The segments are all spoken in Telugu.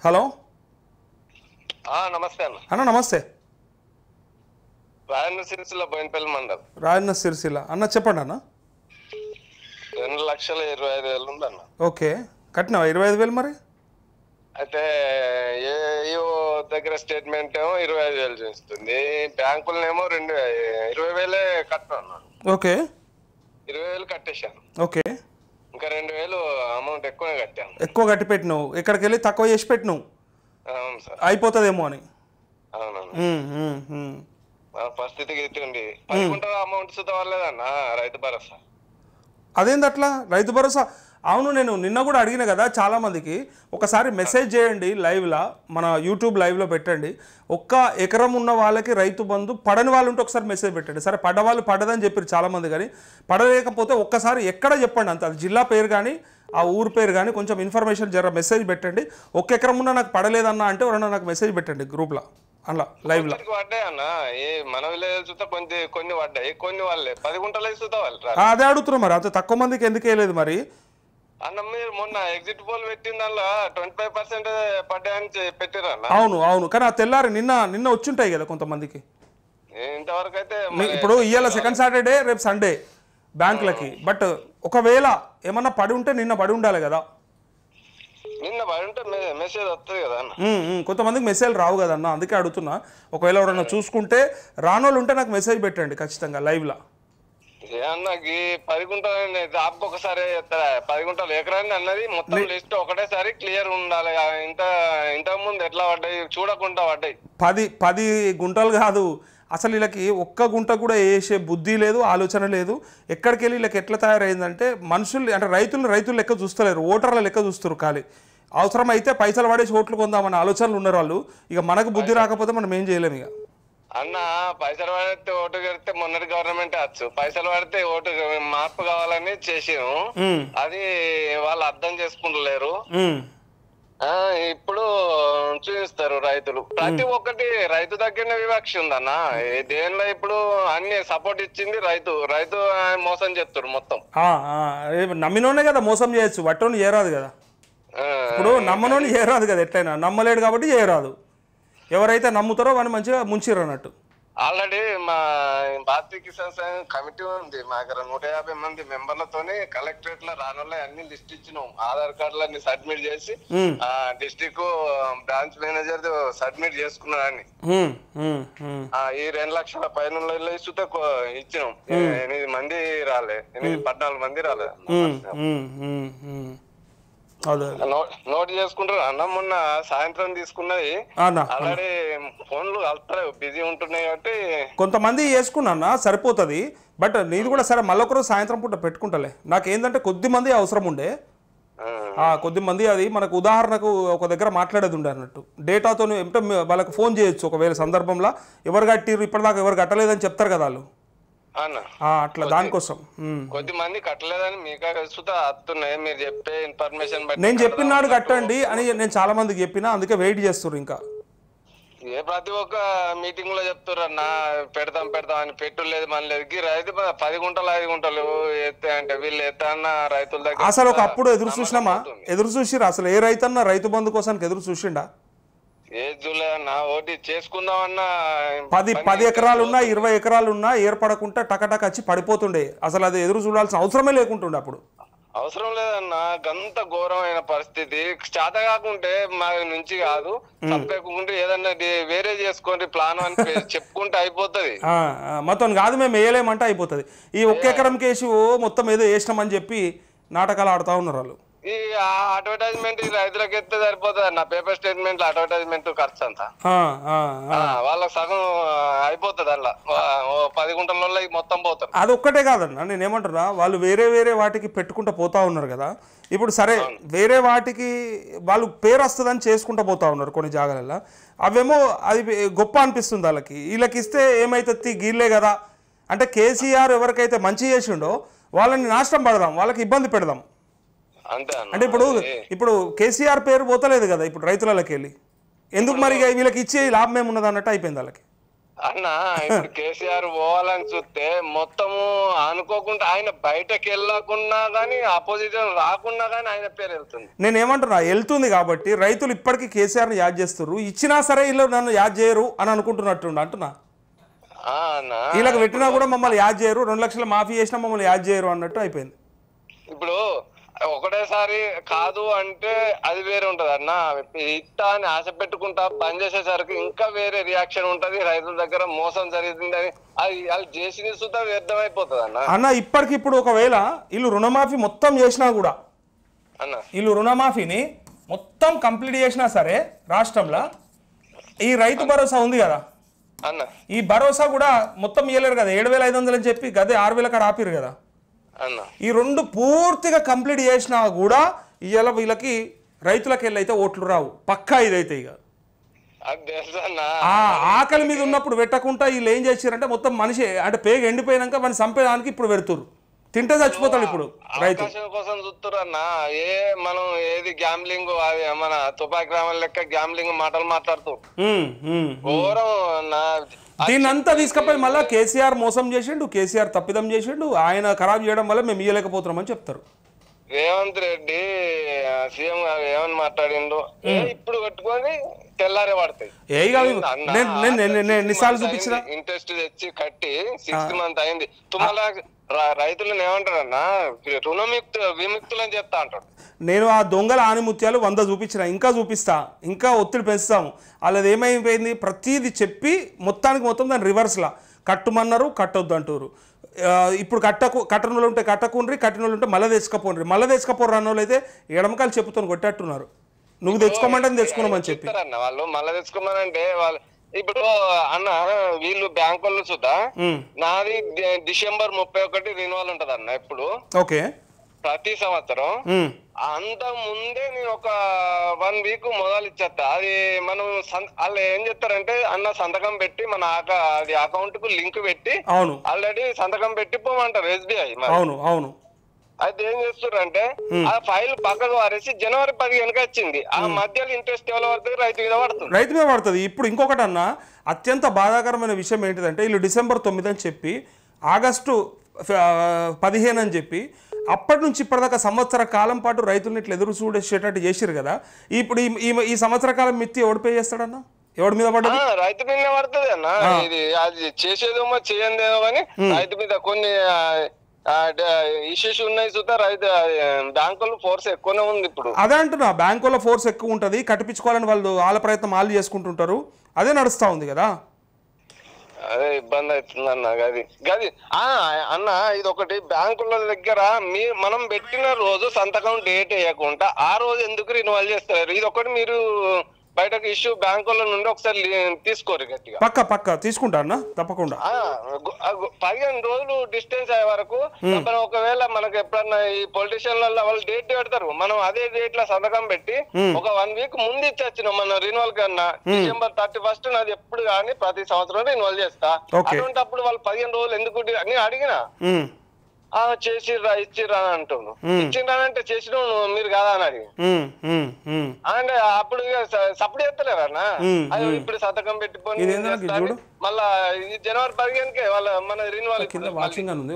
హలో నమస్తే అన్న. అన్న నమస్తే. రాయన్న సిరిసిల్ల బోయినపల్లి మండల్. రాయన్న సిరిసిల్ల అన్న చెప్పండి అన్న. 2,25,000 ఉందన్న. ఓకే, కట్టినావా 25,000 మరి? అయితే ఏఓ దగ్గర స్టేట్మెంట్ ఏమో 25,000 చూస్తుంది, బ్యాంకులనేమో 20,000 కట్టాను. ఓకే, 20,000 కట్టేశాను. ఓకే, ఇంకా 2,000 అమౌంట్ ఎక్కువనే కట్టాను. ఎక్కువ కట్టి పెట్టినావు, ఇక్కడికి వెళ్ళి తక్కువ చేసి పెట్టినావు. అవును సార్, అయిపోతుందేమో అని. అవునవును. పరిస్థితికి ఎత్తుండి 10 గుంటల అమౌంట్ సుతా వాళ్ళదన్న రైతు భరోసా. అదేంది అట్లా రైతు భరోసా? అవును, నేను నిన్న కూడా అడిగిన కదా చాలామందికి. ఒకసారి మెసేజ్ చేయండి లైవ్లో, మన యూట్యూబ్ లైవ్లో పెట్టండి. 1 ఎకరం ఉన్న వాళ్ళకి రైతు బంధు పడని వాళ్ళు ఉంటే ఒకసారి మెసేజ్ పెట్టండి. సరే పడ్డవాళ్ళు పడ్డదని చెప్పారు చాలామంది, కానీ పడలేకపోతే ఒక్కసారి ఎక్కడ చెప్పండి అంత, అది జిల్లా పేరు కానీ ఆ ఊరు పేరు కానీ కొంచెం ఇన్ఫర్మేషన్ జర మెసేజ్ పెట్టండి. 1 ఎకరం ఉన్నా నాకు పడలేదన్నా అంటే ఎవరన్నా నాకు మెసేజ్ పెట్టండి గ్రూప్లో, అలా లైవ్లో. పడ్డాయి అన్న, మన విలేజ్ చూస్తే కొన్ని పడ్డాయి, కొన్ని వాళ్ళే 10 గుంటలు చూస్తా వాళ్ళు. అదే అడుగుతున్నారు మరి, అంత తక్కువ మందికి ఎందుకు వేయలేదు మరి అన్న? మీరు మొన్న ఎగ్జిట్ పోల్ పెట్టిన దానిలో 25% పడ్డాయని పెట్టారు అన్న. అవును అవును, కానీ ఆ తెల్లారి నిన్న వచ్చుంటాయి కదా కొంతమందికి. ఇంతవరకు అయితే ఇప్పుడు ఇవాళ సెకండ్ సాటర్డే, రేపు సండే బ్యాంకులకి. బట్ ఒకవేళ ఏమన్నా పడి ఉంటే నిన్న పడి ఉండాలి కదా. నిన్న పడి ఉంటే మెసేజ్ వస్తుంది కదా అన్న. కొంతమందికి మెసేజ్ రావు కదన్న, అందుకే అడుగుతున్నా. ఒకవేళ ఎవరన్నా చూసుకుంటే రానోళ్ళు ఉంటే నాకు మెసేజ్ పెట్టండి ఖచ్చితంగా లైవ్లో. అన్నకి 10 గుంటలు ఒకసారి 10 గుంటలు ఎకరాన్ని అన్నది మొత్తం లిస్ట్ ఒకటేసారి క్లియర్ ఉండాలి. ఇంతకు ముందు ఎట్లా పడ్డాయి చూడకుండా పడ్డాయి. 10 గుంటలు కాదు అసలు, వీళ్ళకి 1 గుంట కూడా వేసే బుద్ధి లేదు, ఆలోచన లేదు. ఎక్కడికి వెళ్ళి వీళ్ళకి ఎట్లా తయారైందంటే మనుషులు అంటే రైతులు లెక్క చూస్తలేరు, ఓటర్ల లెక్క చూస్తారు. ఖాళీ అవసరం అయితే పైసలు పడేసి ఓట్లు కొందామని ఆలోచనలు ఉన్నారు వాళ్ళు. ఇక మనకు బుద్ధి రాకపోతే మనం ఏం చేయలేము. ఇక అన్న పైసలు పడితే ఓటు కడితే మొన్నటి గవర్నమెంట్ వచ్చు, పైసలు పడితే ఓటు మార్పు కావాలని చేసాను. అది వాళ్ళు అర్థం చేసుకుంటలేరు. ఇప్పుడు చూపిస్తారు రైతులు. ప్రతి ఒక్కటి రైతు దగ్గర వివక్ష ఉందన్న. దేనిలో ఇప్పుడు అన్ని సపోర్ట్ ఇచ్చింది రైతు మోసం చేస్తారు మొత్తం. నమ్మినోనే కదా మోసం చేయొచ్చు, వట్టోని చేయరాదు కదా. ఇప్పుడు నమ్మనోని చేయరాదు కదా, ఎట్లయినా నమ్మలేడు కాబట్టి చేయరాదు. ఎవరైతే నమ్ముతారో వాడిని మంచిగా ముంచిరు అన్నట్టు. ఆల్రెడీ మా భారతీయ కిసాన్ సంఘం కమిటీ ఉంది, మా దగ్గర 150 మంది మెంబర్లతోని కలెక్టరేట్ లో రానున్న అన్ని లిస్ట్ ఇచ్చినాం. ఆధార్ కార్డులన్నీ సబ్మిట్ చేసి డిస్ట్రిక్ట్ బ్రాంచ్ మేనేజర్ సబ్మిట్ చేసుకున్నారని. ఈ 2 లక్షల పైన ఇస్తే ఇచ్చినాం. 8 మంది రాలే, 14 మంది రాలే. నోట్ చేసుకుంటారు అన్న. మొన్న సాయంత్రం తీసుకున్నది ఆల్రెడీ ఫోన్లు కలుపుతారు, బిజీ ఉంటున్నాయి కాబట్టి కొంతమంది చేసుకున్నా సరిపోతుంది. బట్ నీది కూడా సరే మళ్ళొకరోజు సాయంత్రం పూట పెట్టుకుంటలే. నాకేంటంటే కొద్దిమంది అవసరం ఉండే, కొద్దిమంది అది మనకు ఉదాహరణకు ఒక దగ్గర మాట్లాడేది ఉండే అన్నట్టు. డేటాతో అంటే వాళ్ళకి ఫోన్ చేయొచ్చు ఒకవేళ సందర్భంలో. ఎవరు కట్టిరు ఇప్పటిదాకా ఎవరు కట్టలేదని చెప్తారు కదా వాళ్ళు, అట్లా దానికోసం. కొద్దిమంది కట్టలేదని మీకు వస్తున్నాయి, మీరు చెప్పే ఇన్ఫర్మేషన్ బట్టి. నేను చెప్పినాడు కట్టండి అని నేను చాలా మందికి చెప్పినా, అందుకే వెయిట్ చేస్తున్నారు. ఇంకా ప్రతి ఒక్క మీటింగ్ లో చెప్తున్నా పెడతాం అని పెట్టులేదు మన లేదు. రైతు 10 గుంటలు 5 గుంటలు ఎత్తే అంటే వీళ్ళు ఎత్తా అన్న రైతుల దగ్గర అసలు ఒకప్పుడు ఎదురు చూసిరా? అసలు ఏ రైతన్నా రైతు బంధు కోసానికి ఎదురు చూసిండా? ఓటి చేసుకుందామన్నా 10 ఎకరాలున్నా 20 ఎకరాలున్నా ఏర్పడకుండా టకటక వచ్చి పడిపోతుండే. అసలు అది ఎదురు చూడాల్సిన అవసరమే లేకుంటుండే. అప్పుడు అవసరం లేదన్న, గంత ఘోరమైన పరిస్థితి. చేత కాకుంటే మా నుంచి కాదు, తప్పకుంటే ఏదన్నా వేరే చేసుకోండి ప్లాన్ అని చెప్పుకుంటే అయిపోతుంది. మొత్తం కాదు మేము వేయలేమంటే అయిపోతుంది. ఈ 1 ఎకరం కేసు మొత్తం ఏదో వేసినామని చెప్పి నాటకాలు ఆడుతూ ఉన్నారు వాళ్ళు. ఈ అడ్వర్టైజ్మెంట్ రైతులకు ఎత్తే సరిపోతుంది అన్న. పేపర్ స్టేట్మెంట్ అడ్వర్టైజ్మెంట్ ఖర్చు అంతా వాళ్ళకి సగం అయిపోతుంది. అలా 10 గుంటలలో మొత్తం పోతారు. అది ఒక్కటే కాదన్న, నేనేమంటున్నా, వాళ్ళు వేరే వాటికి పెట్టుకుంటూ పోతా ఉన్నారు కదా. ఇప్పుడు సరే వేరే వాటికి వాళ్ళు పేరు వస్తుందని చేసుకుంటూ పోతా ఉన్నారు కొన్ని జాగాలలో. అవేమో అది గొప్ప అనిపిస్తుంది వాళ్ళకి. వీళ్ళకి ఇస్తే ఏమైతుంది గీళ్ళే కదా అంటే, కేసీఆర్ ఎవరికైతే మంచి చేసిండో వాళ్ళని నాశనం పడదాం, వాళ్ళకి ఇబ్బంది పెడదాం అంటే. ఇప్పుడు కేసీఆర్ పేరు పోతలేదు కదా ఇప్పుడు రైతులకి వెళ్ళి. ఎందుకు మరి వీళ్ళకి ఇచ్చే లాభం ఏమున్నది అన్నట్టు అయిపోయింది వాళ్ళకి. అన్న ఇప్పుడు కేసీఆర్ పోవాలని చూస్తే మొత్తము అనుకోకుండా ఆయన బయటకు వెళ్ళకుండా గానీ అపోజిషన్ రాకుండా గానీ ఆయన పేరు వెళ్తుంది. నేను ఏమంటున్నా, వెళ్తుంది కాబట్టి రైతులు ఇప్పటికీ కేసీఆర్ని యాద్ చేస్తున్నారు, ఇచ్చినా సరే వీళ్ళు నన్ను యాద్ చేయరు అని అనుకుంటున్నట్టుండి అంటున్నా. వీళ్ళకి పెట్టినా కూడా మమ్మల్ని యాద్ చేయరు, 2 లక్షలు మాఫీ చేసినా మమ్మల్ని యాద్ చేయరు అన్నట్టు అయిపోయింది. ఇప్పుడు ఒకటేసారి కాదు అంటే అది వేరే ఉంటది అన్న. ఇట్టా అని ఆశ పెట్టుకుంటా బంద్ చేసేసరికి ఇంకా వేరే రియాక్షన్ ఉంటది, రైతుల దగ్గర మోసం జరిగిందని అది వాళ్ళు చేసింది సుతా వ్యర్థమైపోతుంది అన్న. ఇప్పటికిప్పుడు ఒకవేళ వీళ్ళు రుణమాఫీ మొత్తం చేసినా కూడా, వీళ్ళు రుణమాఫీని మొత్తం కంప్లీట్ చేసినా సరే రాష్ట్రంలో ఈ రైతు భరోసా ఉంది కదా అన్న, ఈ భరోసా కూడా మొత్తం ఇవ్వలేరు కదా. 7,500 అని చెప్పి గదే 6,000 కాడ ఆపిరు కదా. ఈ 2 పూర్తిగా కంప్లీట్ చేసినా కూడా ఇవాళ వీళ్ళకి రైతులకి వెళ్ళైతే ఓట్లు రావు పక్కా. ఇదైతే ఇక ఆకలి మీద ఉన్నప్పుడు పెట్టకుండా వీళ్ళు ఏం చేశారంటే మొత్తం మనిషి అంటే పేగ ఎండిపోయినాక మన చంపేదానికి ఇప్పుడు పెడుతురు, తింటే చచ్చిపోతాడు ఇప్పుడు రైతు కోసం చూస్తున్నారు అన్న. మనం ఏది గ్యాంబ్లింగ్ మన తుపాకి గ్రామాల లెక్క గ్యాంబ్లింగ్ మాటలు మాట్లాడుతూ దీన్ని అంతా తీసుకపోయి మళ్ళీ కేసీఆర్ మోసం చేసిండు, కేసీఆర్ తప్పిదం చేసిండు, ఆయన ఖరాబ్ చేయడం వల్ల మేము ఇయ్యలేకపోతున్నామని చెప్తారు. రేవంత్ రెడ్డి సీఎం గారు ఏమని మాట్లాడిండు, ఇప్పుడు కట్టుకొని తెల్లారే పడతాయి. ఇంట్రెస్ట్ తెచ్చి కట్టి 6th month అయింది. తుమ్మలా రైతులను ఏమంటారన్నా విముక్తులు అని చెప్తా అంటాడు. నేను ఆ దొంగల ఆనిముత్యాలు 100 చూపించిన, ఇంకా చూపిస్తా, ఇంకా ఒత్తిడి పెంచుతాము. వాళ్ళది ఏమైపోయింది, ప్రతిదీ చెప్పి మొత్తానికి మొత్తం దాని రివర్స్లా కట్టుమన్నారు, కట్టొద్దు అంటారు. ఇప్పుడు కట్టని వాళ్ళు ఉంటే కట్టకుండ్రి, కట్టిన వాళ్ళు ఉంటే మళ్ళీ తెచ్చుకపోండి, మళ్ళీ తెచ్చుకపోరు అన్న వాళ్ళు అయితే ఎడమకాయలు చెప్పుతాను కొట్టేట్టున్నారు. నువ్వు తెచ్చుకోమంటే తెచ్చుకున్నామని చెప్పి వాళ్ళు మళ్ళీ తెచ్చుకోమనంటే వాళ్ళు ఇప్పుడు అన్న వీళ్ళు బ్యాంకుల్లో చూద్దా నాది December 31 రిన్యువల్ ఉంటది అన్న. ఇప్పుడు ఓకే ప్రతి సంవత్సరం అంత ముందే నేను ఒక 1 week మొదలు ఇచ్చేస్తా. అది మనం వాళ్ళు ఏం చేస్తారంటే అన్న సంతకం పెట్టి మన అది అకౌంట్ కు లింక్ పెట్టి ఆల్రెడీ సంతకం పెట్టి పోమంటారు SBI. అవును అయితే ఏం చేస్తారంటే ఆ ఫైల్ పక్కకు వారేసి January 15 వచ్చింది. ఆ మధ్యలో ఇంట్రెస్ట్ ఎవరు పడుతుంది, రైతు మీద పడుతుంది. ఇప్పుడు ఇంకొకటి అన్న అత్యంత బాధాకరమైన విషయం ఏంటిదంటే వీళ్ళు December 9 అని చెప్పి August 15 అని చెప్పి అప్పటి నుంచి ఇప్పటిదాకా సంవత్సర కాలం పాటు రైతులను ఇట్లా ఎదురు చూడేసేటట్టు చేసిరు కదా. ఇప్పుడు ఈ సంవత్సర కాలం మిత్తి ఎవడు పే చేస్తాడన్నా, ఎవడి మీద పడ్డది? రైతు మీద పడుతుంది అన్న. ఇది అది చేసేదేమో చేయందేమో కానీ రైతు మీద కొన్ని ఇష్యూస్ ఉన్నాయి చూస్తే రైతు బ్యాంకులో ఫోర్స్ ఎక్కువనే ఉంది. ఇప్పుడు అదే అంటున్నా, బ్యాంకులో ఫోర్స్ ఎక్కువ ఉంటుంది, కట్టిపించుకోవాలని వాళ్ళ ప్రయత్నం వాళ్ళు చేసుకుంటుంటారు, అదే నడుస్తా ఉంది కదా. అదే ఇబ్బంది అవుతుంది అన్న. గది అన్న ఇది ఒకటి, బ్యాంకుల దగ్గర మనం పెట్టిన రోజు సంతకం డేట్ వేయకుండా ఆ రోజు ఎందుకు రిన్యువల్ చేస్తారు? ఇది ఒకటి మీరు బయటకు ఇష్యూ బ్యాంకుల నుండి ఒకసారి తీసుకోరు గట్టిగా. పక్క తీసుకుంటా అన్న, తప్పకుండా. 15 రోజులు డిస్టెన్స్ అయ్యే వరకు ఒకవేళ మనకు ఎప్పుడన్నా ఈ పొలిటీషియన్ల వాళ్ళు డేట్ పెడతారు, మనం అదే డేట్ లో సంతకం పెట్టి ఒక 1 week ముందు ఇచ్చేచ్చినాం మన రిన్యువల్ కన్నా. December 31 నాది ఎప్పుడు కానీ ప్రతి సంవత్సరం రిన్యువల్ చేస్తా. అటువంటిప్పుడు వాళ్ళు 15 రోజులు ఎందుకు అని అడిగినా చేసిర్రా ఇచ్చిర్రా అని అంటున్నాను. ఇచ్చిండ్రానంటే చేసిన మీరు కాదా అని అడిగి అంటే అప్పుడు సపోర్ట్ చేస్తలేరన్నా. అది ఇప్పుడు సంతకం పెట్టిపోయి మళ్ళా January 15 వాళ్ళ మన రిన్యువల్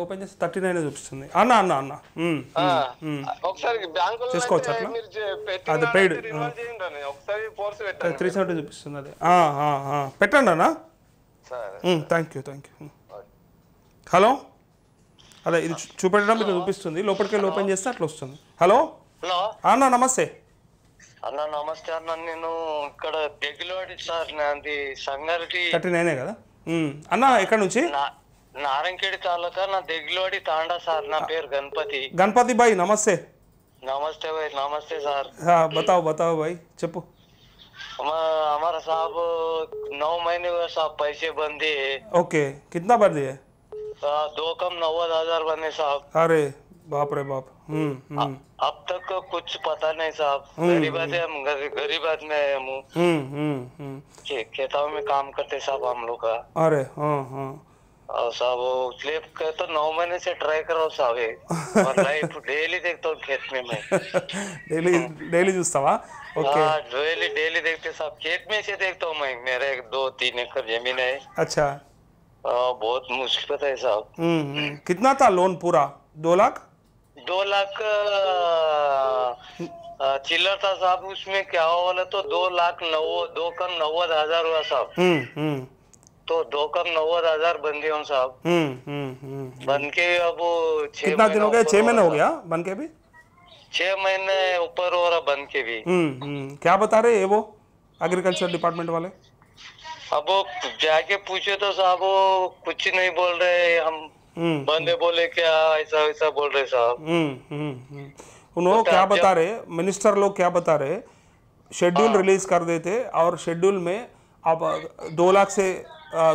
ఓపెన్ చేసి 39 చూపిస్తుంది అన్న. ఒకసారి బ్యాంకులో ఒకసారి ఫోర్స్ పెట్టండి, 370 చూపిస్తుంది. అదే పెట్టండి అన్న. Thank you. హలో, అదే ఇది చూపెట్టడం మీకు చూపిస్తుంది, లోపలికి వెళ్ళి ఓపెన్ చేస్తే అట్లా వస్తుంది. హలో అన్న, నమస్తే అన్న. నమస్తే అన్న, నేను ఇక్కడ దెగిలోడి సార్, నాది సంగారెడ్డి 39 కదా అన్న. ఎక్కడ నుంచి? నారాయణఖేడ్ తాలూకా, నా దెగిలోడి తాండా సార్. నా పేరు గణపతి భాయ్. నమస్తే. నమస్తే భాయ్. నమస్తే సార్. बताओ भाई, చెప్పు. हमारा साहब 9 महीने हुए साहब, पैसे बंदे. ओके, कितना बंदे है? 2 कम 90,000 बने साहब. अरे बाप रे बाप. अब तक कुछ पता नहीं साहब. गरीब आदमी है हम. खेतों में काम करते साहब हम लोग का. अरे और साहब वो स्लिप का तो 9 महीने से ट्राई कर रहा हूँ साहब ये। और लाइफ डेली देखता हूँ खेत में मैं। డైలీ డైలీ చూస్తావా? ఓకే. हाँ डेली डेली देखते साहब, खेत में से देखता हूँ मैं। मेरे 2-3 एकड़ जमीन है। अच्छा. बहुत मुश्किल है साहब। कितना था लोन पूरा? 2 लाख? 2 लाख चिल्लर था साहब। उसमें क्या हुआ बोले तो 2,90,000 हुआ साहब। तो 2,90,000 बन गए हम साहब। बन के अब 6 कितना दिन हो गया? 6 महीने हो गया बन के भी? 6 महीने ऊपर हो रहा बन के भी। क्या बता रहे हैं वो एग्रीकल्चर डिपार्टमेंट वाले? अब वो जाके पूछे तो साहब वो कुछ नहीं बोल रहे। हम बंदे बोले क्या ऐसा वैसा बोल रहे साहब। उन्होंने क्या बता रहे, मिनिस्टर लोग क्या बता रहे, शेड्यूल रिलीज कर देते और शेड्यूल में अब 2 लाख से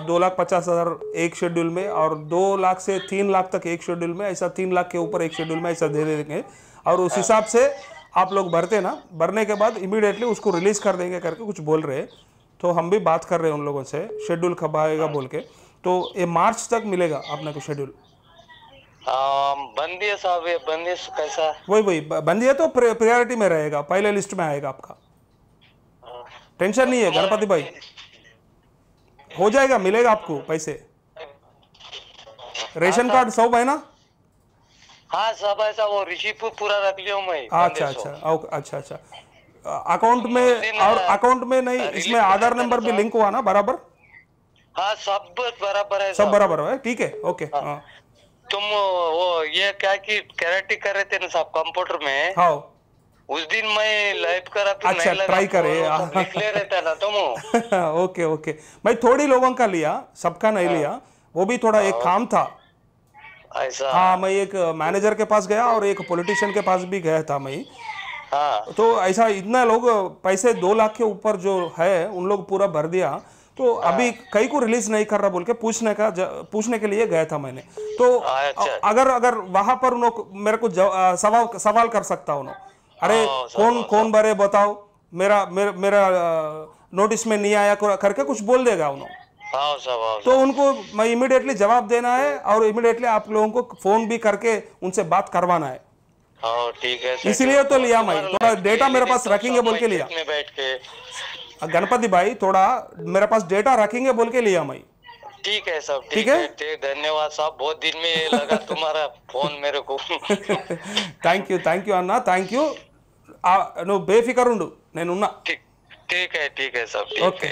2,50,000 एक शेड्यूल में और 2 लाख से 3 लाख तक एक शेड्यूल में, ऐसा 3 लाख के ऊपर एक शेड्यूल में ऐसा दे देंगे और उस हिसाब से आप लोग भरते ना, भरने के बाद इमीडिएटली उसको रिलीज कर देंगे करके कुछ बोल रहे। तो हम भी बात कर रहे हैं उन लोगों से, शेड्यूल कब आएगा बोल के। तो ये मार्च तक मिलेगा आपने को शेड्यूल। बंदी है साहब, ये बंदी कैसा? वही बंदी है तो प्रायोरिटी में रहेगा, पहले लिस्ट में आएगा आपका। टेंशन नहीं है गणपति भाई, हो जाएगा, मिलेगा आपको पैसे। रेशन कार्ड सब है ना? हाँ सब ऐसा, वो रिसीप पूरा रख लिया मैं। अच्छा। अकाउंट में और अकाउंट में नहीं, इसमें आधार नंबर भी लिंक हुआ ना बराबर? हाँ सब बराबर है, सब बराबर है, ठीक है, ओके। तुम वो ये क्या कि कैरेटी कर रहे थे ना साहब कंप्यूटर में? हाँ उस दिन मैं लाइव करा, अच्छा ट्राई करे लिख ले रहता ना तुम। ओके मैं थोड़ी लोगों का लिया, सबका नहीं लिया, वो भी थोड़ा एक काम था ऐसा। हाँ, मैं एक मैनेजर के पास गया और एक पॉलिटिशियन के पास भी गया था मैं। हाँ तो ऐसा इतना लोग पैसे 2 लाख के ऊपर जो है उन लोग पूरा भर दिया। तो अभी कई को रिलीज नहीं कर रहा बोल के पूछने के लिए गया था मैंने। तो अगर वहां पर उन्होंने मेरे को सवाल कर सकता उन्होंने, अरे कौन भरे बताओ, मेरा नोटिस में नहीं आया करके कुछ बोल देगा उन्होंने। तो उनको मैं इमीडिएटली जवाब देना है और इमीडिएटली आप लोगों को फोन भी करके उनसे बात करवाना है। ठीक है, इसीलिए तो लिया मैं, थोड़ा डेटा मेरे पास रखेंगे बोल के लिया गणपति भाई, थोड़ा मेरे पास डेटा रखेंगे बोल के लिया मैं। ठीक है सब, ठीक है, धन्यवाद साहब, बहुत दिन में लगा तुम्हारा फोन मेरे को। థ్యాంక్ యూ అన్న, థ్యాంక్ యూ, నువ్వు బేఫికర్ ఉండు, నేనున్నా। ठीक है सब, ఓకే।